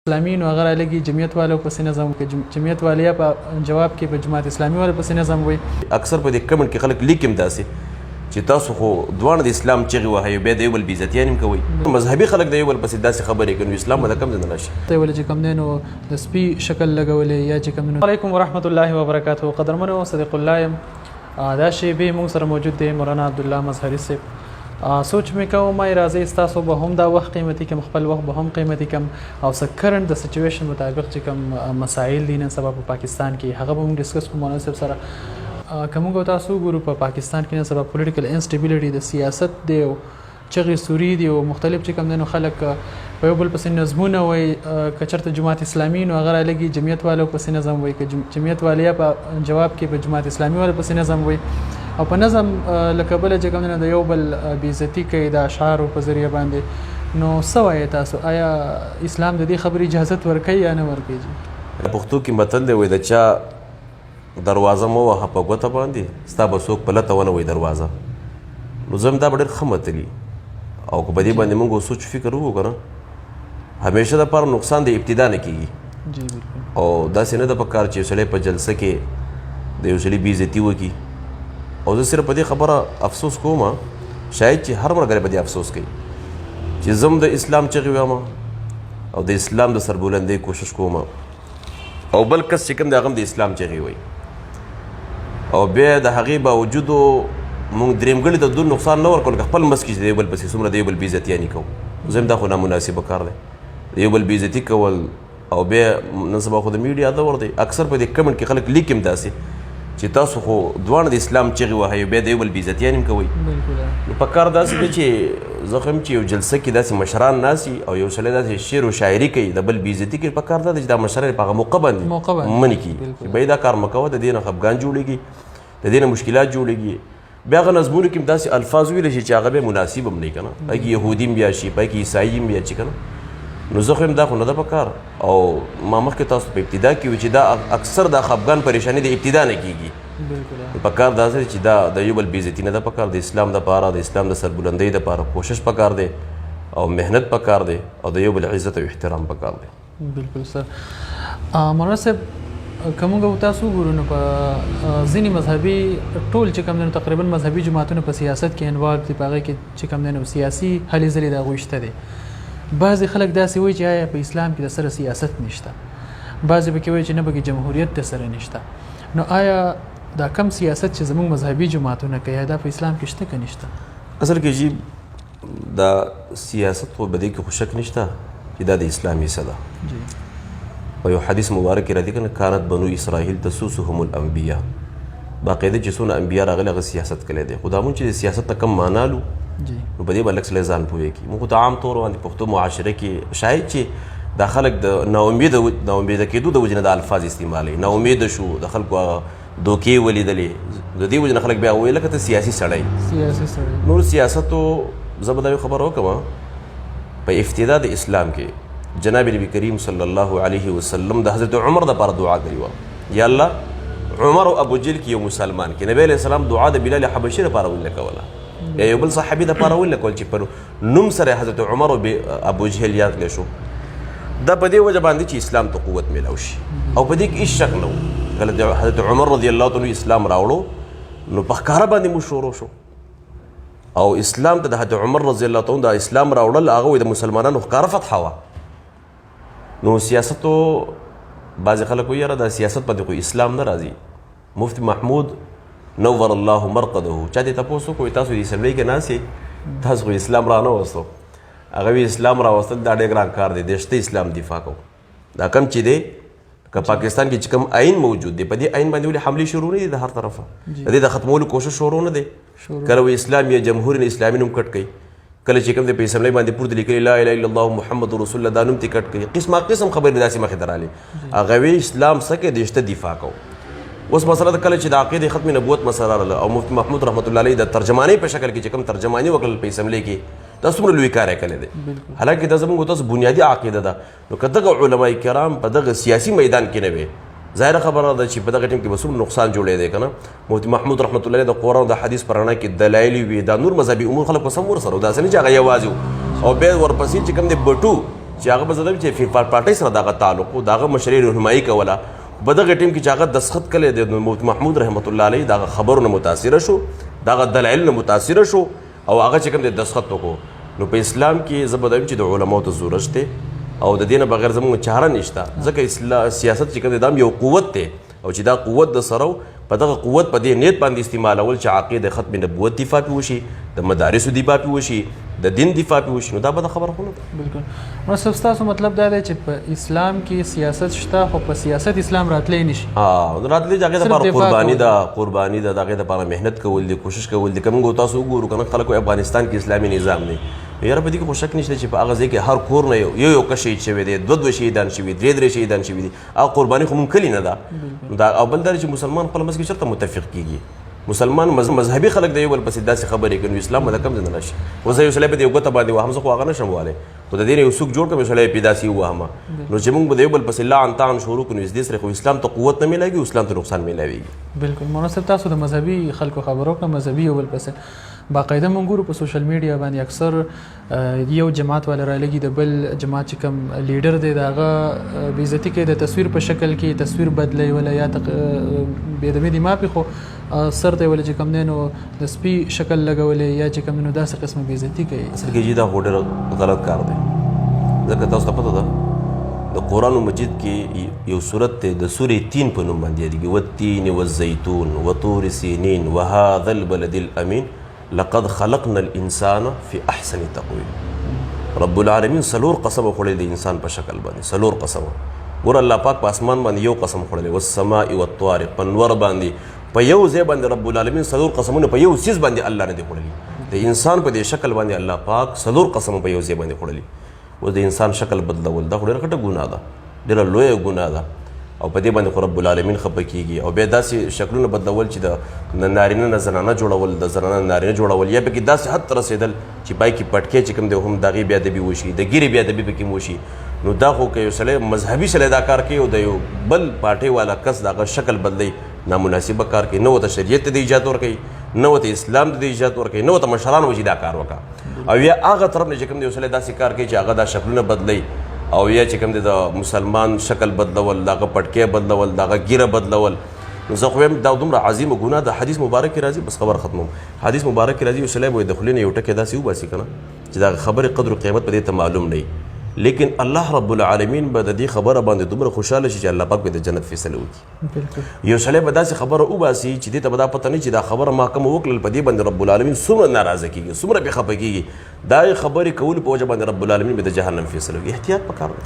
اسلامي نو هغه رالګي جمعیت والو پسې نظم کوي جمعیت والیا په جواب کې په جماعت اسلامي والو پسې نظم وي اکثر په دې کمنټ کې خلک لیکم داسې چې تاسو خو دوه د اسلام چغې وهي بیا د یو بل بېعزتیان هم کوي مذهبي خلک د یو بل پسې داسې خبرې کوي اسلام به د کم ځای نه راشي ته ولې چې کوم دی نو د سپي شکل لګولې یا چې کوم دی علیکم ورحمت الله وبرکاته قدرمنو صدیق الله یم دا شی به موږ سره موجود دی مولانا عبدالله مظهري صاحب سوچ مې کوم ما راځي ستاسو به هم دا وخت قیمتي کم خپل وخت به هم قیمتي کم او څه کرنټ د سچويشن مطابق چې کوم مسایل دي نن سبا په پاکستان کې هغه به موږ ډیسکس کوو مولانا صاحب سره کومه تاسو ګورو په پاکستان کې نن سبا پولیټیکل انسټیبিলিټي د سیاست دی او چغې سوري دي او مختلف چې کوم دنو خلک په یو بل پسې نظمونه وي کچرته جماعت اسلامي نو هغه لګي جمعیت والو پسې نظم وي جمعیت والیا په جواب کې په جماعت اسلامي والو پسې نظم وي او په نظم لکه بل چې کوم د یو بل بیزتی کوي د اشعار په ذریعہ باندې نو سوای تاسو آیا اسلام د دې خبرې اجازه ورکوي یا نه ورکوي پښتو کې متل دی وای د چا دروازه مو وه په ګوته باندې ستا به څوک په لته ونه وایي دروازه نو زه هم دا به ډېر ښه متلي او که په دې باندې موږ سوچ فکر وکړو که نه همیشه دپاره نقصان د ابتدا نه کېږي او داسې نه ده په کار چې یو سړی په جلسه کې د یو سړي بېعزتي وکړي او زه صرف په دې خبره افسوس کوم شاید چې هر ملګری په دې افسوس کوي چې زه هم د اسلام چغې وایم او د اسلام د سربلندۍ کوشش کوم او بل کس چې کوم دی هغه هم د اسلام چغې وایي او بیا د هغې باوجودو مونږ درېمګړي ته دور نقصان نه ورکړو که خپل منځ کې چې د یو بل پسې څومره د یو بل بېعزتیانې کوو زه هم دا خو نامناسبه کار دی د یو بل بېعزتي کول او بیا نن سبا خو د میډیا دور دی اکثر په دې کمنټ کې خلک لیکم داسې چې تاسو خو دواړه د اسلام چغې وهي بیا د یو بل بېعزتیان هم کوئ نو په کار داسې دی چې زه خو یم چې یو جلسه کې داسې مشران ناستي او یو سړی داسې شعر و شاعري کوي د بل بېعزتي کوي په کار دا دی چې دا مشران په هغه موقع باندې منې کړي چې بهی دا کار مه کوه د دې نه خفګان جوړېږي د دې نه مشکلات جوړېږي بیا هغه نظمونو کې هم داسې الفاظ ویلی شي چې هغه بیا مناسب هم نه وي که نه پای کې یهودي هم بیا شي پای کې عیسایي هم بیا شي که نه نو زه خو یم دا خو نه ده په کار او ما مخکې تاسو په ابتدا کې وي چې دا اکثر دا خفګان پریشاني د ابتدا نه کېږي په کار داسې چې دا د یو بل بېعزتي نه ده په کار د اسلام دپاره د اسلام د سربلندۍ دپاره کوشش په کار دی او محنت په کار دی او د یو بل عزت او احترام په کار دی بالکل سر مولانا صاحب که موږ تاسو وګورو نو په ځینې مذهبي ټول چې کوم دی نو تقریبا مذهبي جماعتونه په سیاست کې انوالو دي په هغې کې چې کوم دی نو سیاسي هلې ځلې د هغوی شته دی بعضې خلک داسې وایي چې آیا په اسلام کې د سره سیاست نشته بعضې پکې وایي چې نه پکې جمهوریت د سره نشته نو آیا دا کم سیاست چې زموږ مذهبي جماعتونه کوي دا په اسلام کې شته که نشته اصل کې جی دا سیاست خو په دې کې خو شک نشته چې دا د اسلام حصه ده په یو حدیث مبارک کې راځي که نه کانت بنو اسرائیل تسوسهم الانبیا باقاعده چې څونه انبیا راغلي هغه سیاست کړی دی خو دا مونږ چې د سیاست نه کم معنا لو نو په دې به لږ سړی ځان پوهېږي موږ ته عام طور باندې پښتو معاشره کې شاید چې دا خلک د ناامیده کېدو د وجې نه دا الفاظ استعمالوي ناامیده شو د خلکو دوکې ولیدلې د دې وجې نه خلک بیا وویل لکه ته سیاسي سړی نور سیاستو زه به دا یو خبره وکړم په ابتدا د اسلام کې جناب نبی کریم صلی الله علیه وسلم د حضرت عمر دپاره دعا کړې وه یا الله عمر او ابو جهل کې یو مسلمان کې نبی علیه السلام دعا د بلال حبشي دپاره ونه کوله یا یو بل صحابي دپاره ونه کول چې په نوم سره حضرت عمر او ابو جهل یاد کړی شو دا په دې وجه باندې چې اسلام ته قوت میلاو شي او په دې کې هېڅ شک نه و کله حضرت عمر رضی الله تعالی اسلام راوړو نو په ښکاره باندې موږ شروع شو او اسلام ته د حضرت عمر رضی الله تعالی د اسلام راوړل هغه د مسلمانانو ښکاره فتحه وه نو سیاستو بعضې خلک وایي یاره دا سیاست باندې خو اسلام نه راځي مفتی محمود نور الله مرقده چا دې تپوس وکړو تاسو د اسمبلۍ کې ناستې تاسو خو اسلام را نه وستو هغه وی اسلام راوستل دا ډېر ګران کار دی د شته اسلام دفاع کوو دا کم چې دی که پاکستان کې چې کوم آئین موجود دی په دې آئین باندې ولې حملې شروع نه دي د هر طرفه د دې د ختمولو کوشش شروع نه دی کله وی اسلام یا جمهور اسلامي نوم کټ کوي کله چې کوم دی په اسمبلۍ باندې پورته لیکلي لا اله الا الله محمد رسول الله دا نوم تې کټ کوي قسمه قسم خبرې داسې مخې ته رالې هغه وی اسلام څه کوي د شته دفاع کوو اوس مسله د کله چې د عقیدې ختم نبوت مسله راغله او مفتی محمود رحمت الله علیه د ترجمانۍ په شکل کې چې کوم ترجماني وکړل په اسمبلۍ کې دا څومره لوی کار یې کړی دی حالانکه دا زموږ تاسو بنیادي عقیده ده نو که دغه علما کرام په دغه سیاسي میدان کې نه وي ظاهره خبره ده چې په دغه ټیم کې به څومره نقصان جوړی دی که نه مفتی محمود رحمت الله علیه د قرآن او د حدیث په رڼا کې دلایل وي دا نور مذهبي امور خلکو سم ورسره داسې نه چې هغه یوازې او بیا ورپسې چې کوم دی بټو چې هغه به زه چې پارټۍ سره دغه تعلق و د هغه مشرۍ رهنمایي کوله په دغه ټیم کې چې هغه دستخط کړی دی د محمود رحمت الله علیه دغه خبرو نه متاثره شو دغه دلایل نه متاثره شو او هغه چې کوم دی دستخط وکړو نو په اسلام کې زه به وایم چې د علماو ته ضرورت دی او د دې نه بغیر زموږ چاره نشته ځکه سیاست چې کوم دی دا یو قوت دی او چې دا قوت د سره په دغه قوت په دې نیت باندې استعمالول چې عقیده ختم نبوت دفاع پې وشي د مدارسو دفاع پې وشي د دین دفاع پې وشي نو دا به د خبره خو نه ده. بالکل نو صاحب ستاسو مطلب دا دی چې په اسلام کې سیاست شته خو په سیاست اسلام راتلی نشي. راتلی د هغې دپاره قرباني ده د هغې دپاره محنت کول دي کوشش کول دي که موږ تاسو وګورو که نه خلک وایي افغانستان کې اسلامي نظام دی یاره په دې کې خو شک نشته چې په هغه ځای کې هر کور نه یو کس شهید شوی دی دوه شهیدان شوي درې شهیدان شوي دي هغه قرباني خو مونږ کلي نه ده او بل دا چې مسلمان خپل منځ کې چېرته متفق کېږي مسلمان مذهبي خلک د یو بل پسې داسې خبرې کوي نو اسلام به د کوم ځای نه راشي اوس زه یو سړی په دې یو ګوته باندې وهم زه خو هغه نشم وهلی خو د دې نه یو څوک جوړ کړم یو سړی پې داسې ووهمه نو چې موږ به د یو بل پسې لعن طعن شروع کړو نو دې سره خو اسلام ته قوت نه میلاږي اسلام ته نقصان میلاویږي. بالکل مولانا صاحب تاسو د مذهبي خلکو خبرو کړه مذهبي یو بل پسې باقاعده مونږ ګورو په سوشل میډیا باندې اکثر یو جماعت والا رالګي د بل جماعت چې کوم لیډر دی د هغه بې عزتي کوي د تصویر په شکل کې تصویر بدلوي ولا یا بې ادبي دي مافي خو سر ته ولا چې کوم دی نو د سپي شکل لګولې یا چې کوم دی نو داسې قسمه بې عزتي کوي. اصل کې دا خو ډېر غلط کار دی ځکه تاسو ته پته ده د قرآن مجید کې یو سورت دی د سورې 3 په نوم باندې یادېږي والتین والزیتون وطور سینین وهذا البلد الامین لقد خلقنا الانسان في احسن تقویم رب العالمین سلور قسم خوړلی د انسان په شکل باندې سلور قسم ګوره الله پاک په اسمان باندې یو قسم خوړلی والسماء والطارق په نور باندې په یو ځای باندې رب العالمین سلور قسمونه په یو څیز باندې الله نه دی خوړلی د انسان په دې شکل باندې الله پاک سلور قسم په یو ځای باندې خوړلی اوس د انسان شکل بدلول دا خو ډېره غټه ګناه ده ډېره لویه ګناه ده او په دې باندې خو رب العالمین خفه کېږي او بیا داسې شکلونه بدلول چې د نارینه نه زنانه جوړول د زنانه نه نارینه جوړول یا پکې داسې حد ته رسېدل چې پای کې پټکې چې کوم دی هم د هغې بې ادبي وشي د ګیرې بې ادبي پکې وشي نو دا خو که یو سړی مذهبي سړی دا کار کوي او د یو بل پارټۍ والا کس د هغه شکل بدلی نامناسبه کار کوي نه ورته شریعت ته د اجازت ورکوي نه ورته اسلام ته د اجازت ورکوي نه ورته مشران وایي چې دا کار وکړه او یا هغه طرف نه چې کوم دی یو سړی داسې کار کوي چې هغه دا شکلونه بدلی او یا چې کوم دی د مسلمان شکل بدلول دغه پټکې بدلول دغه ګیره بدلول نو زه خو وایم دا دومره عظیمه ګناه ده حدیث مبارک کې راځي بس خبر ختموم حدیث مبارک کې راځي یو سړی به د خولې نه یو ټکی داسې وباسي که نه چې د خبرې قدر و قیمت په دې ته معلوم نه وي لیکن الله رب العالمین به د دې خبره باندې دومره خوشحاله شي چې الله پاک به د جنت فیصله وکړي یو سړی به داسې خبره وباسي چې دې ته به دا پته نه چې دا خبره ما کومه وکړل په دې باندې رب العالمین څومره ناراضه کېږي څومره پرې خفه کېږي دا خبرې کولو په وجه باندې رب العالمین به د جهنم فیصله وکړي احتیاط پکار دی.